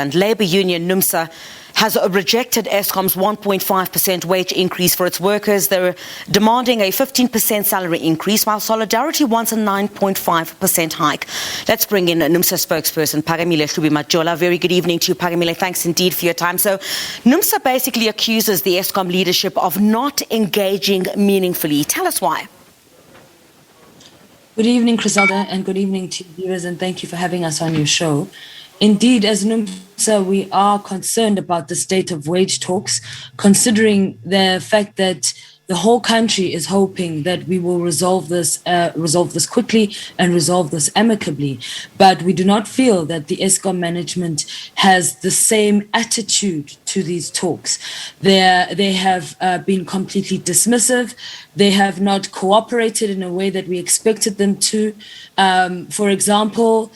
And Labour Union Numsa has rejected Eskom's 1.5% wage increase for its workers. They're demanding a 15% salary increase, while Solidarity wants a 9.5% hike. Let's bring in Numsa spokesperson Phakamile Hlubi-Majola. Very good evening to you, Phakamile. Thanks indeed for your time. So Numsa basically accuses the Eskom leadership of not engaging meaningfully. Tell us why. Good evening, Criselda, and good evening to viewers, and thank you for having us on your show. Indeed, as Numsa, we are concerned about the state of wage talks, considering the fact that the whole country is hoping that we will resolve this quickly and resolve this amicably. But we do not feel that the Eskom management has the same attitude to these talks. They have been completely dismissive. They have not cooperated in a way that we expected them to. For example,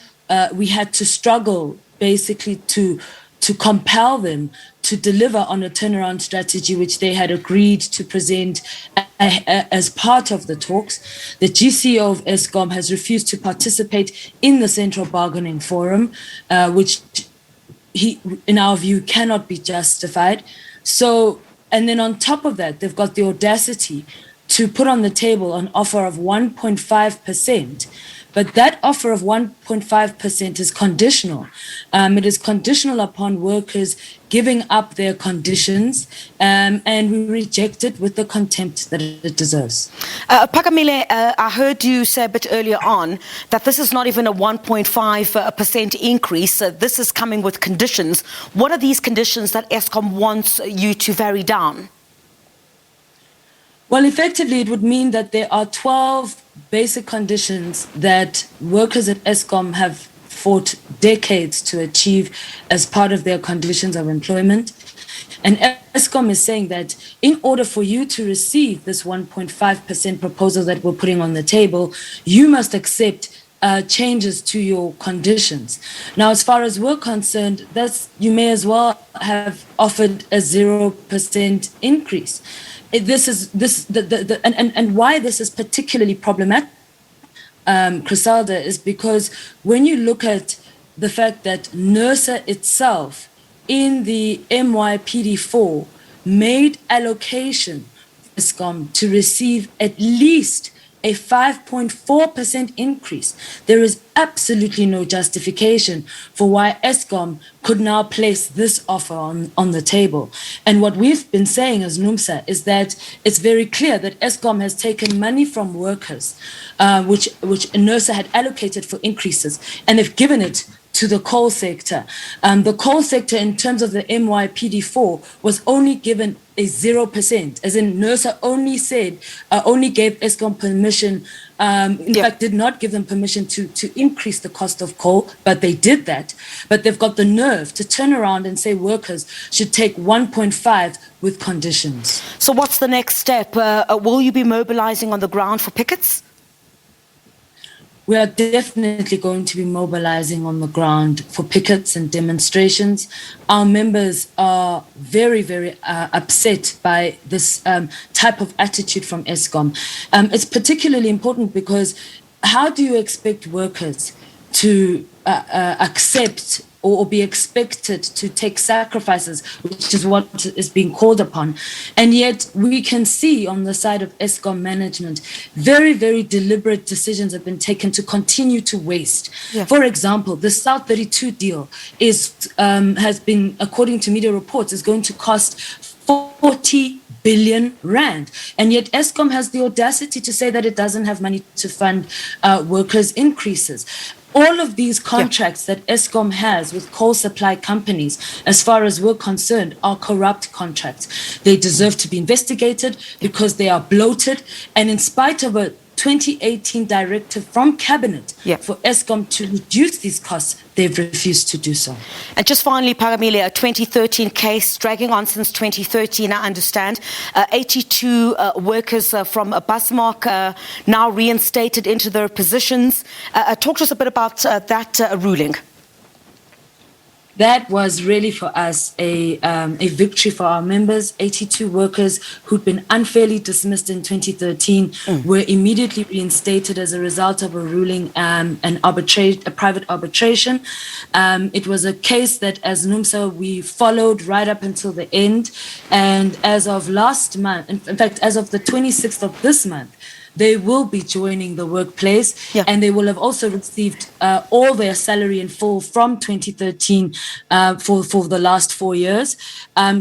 we had to struggle basically to compel them to deliver on a turnaround strategy which they had agreed to present as part of the talks. The GCO of Eskom has refused to participate in the Central Bargaining Forum, which in our view cannot be justified. So, and then on top of that, they've got the audacity to put on the table an offer of 1.5%. But that offer of 1.5% is conditional. It is conditional upon workers giving up their conditions, and we reject it with the contempt that it deserves. Phakamile, I heard you say a bit earlier on that this is not even a 1.5% increase. This is coming with conditions. What are these conditions that Eskom wants you to vary down? Well, effectively, it would mean that there are 12 basic conditions that workers at Eskom have fought decades to achieve as part of their conditions of employment. And Eskom is saying that in order for you to receive this 1.5% proposal that we're putting on the table, you must accept changes to your conditions. Now, as far as we're concerned, you may as well have offered a 0% increase. And why this is particularly problematic, Criselda, is because when you look at the fact that NERSA itself in the MYPD4 made allocation for Eskom to receive at least a 5.4% increase. There is absolutely no justification for why Eskom could now place this offer on the table. And what we've been saying as Numsa is that it's very clear that Eskom has taken money from workers, which NERSA had allocated for increases, and they've given it to the coal sector. The coal sector, in terms of the MYPD4, was only given a 0%, as in NERSA only gave Eskom permission, fact, did not give them permission to increase the cost of coal, but they did that. But they've got the nerve to turn around and say workers should take 1.5 with conditions. So what's the next step? Will you be mobilizing on the ground for pickets? We are definitely going to be mobilizing on the ground for pickets and demonstrations. Our members are very, very upset by this type of attitude from Eskom. It's particularly important because how do you expect workers to accept or be expected to take sacrifices, which is what is being called upon? And yet we can see on the side of Eskom management, very, very deliberate decisions have been taken to continue to waste. Yeah. For example, the South 32 deal has been, according to media reports, is going to cost 40 billion rand. And yet Eskom has the audacity to say that it doesn't have money to fund workers' increases. All of these contracts that Eskom has with coal supply companies, as far as we're concerned, are corrupt contracts. They deserve to be investigated because they are bloated. And in spite of a 2018 directive from Cabinet for Eskom to reduce these costs, they've refused to do so. And just finally, Phakamile, a 2013 case dragging on since 2013, I understand. 82 workers from Busmark now reinstated into their positions. Talk to us a bit about that ruling. That was really for us a victory for our members. 82 workers who'd been unfairly dismissed in 2013 were immediately reinstated as a result of a ruling, a private arbitration. It was a case that as Numsa we followed right up until the end. And as of last month, in fact, as of the 26th of this month, they will be joining the workplace, and they will have also received all their salary in full from 2013 for the last 4 years.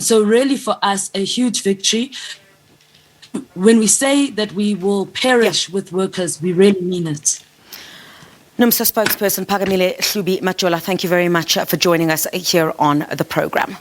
So really for us, a huge victory. When we say that we will perish with workers, we really mean it. Numsa spokesperson Phakamile Hlubi-Majola, thank you very much for joining us here on the program.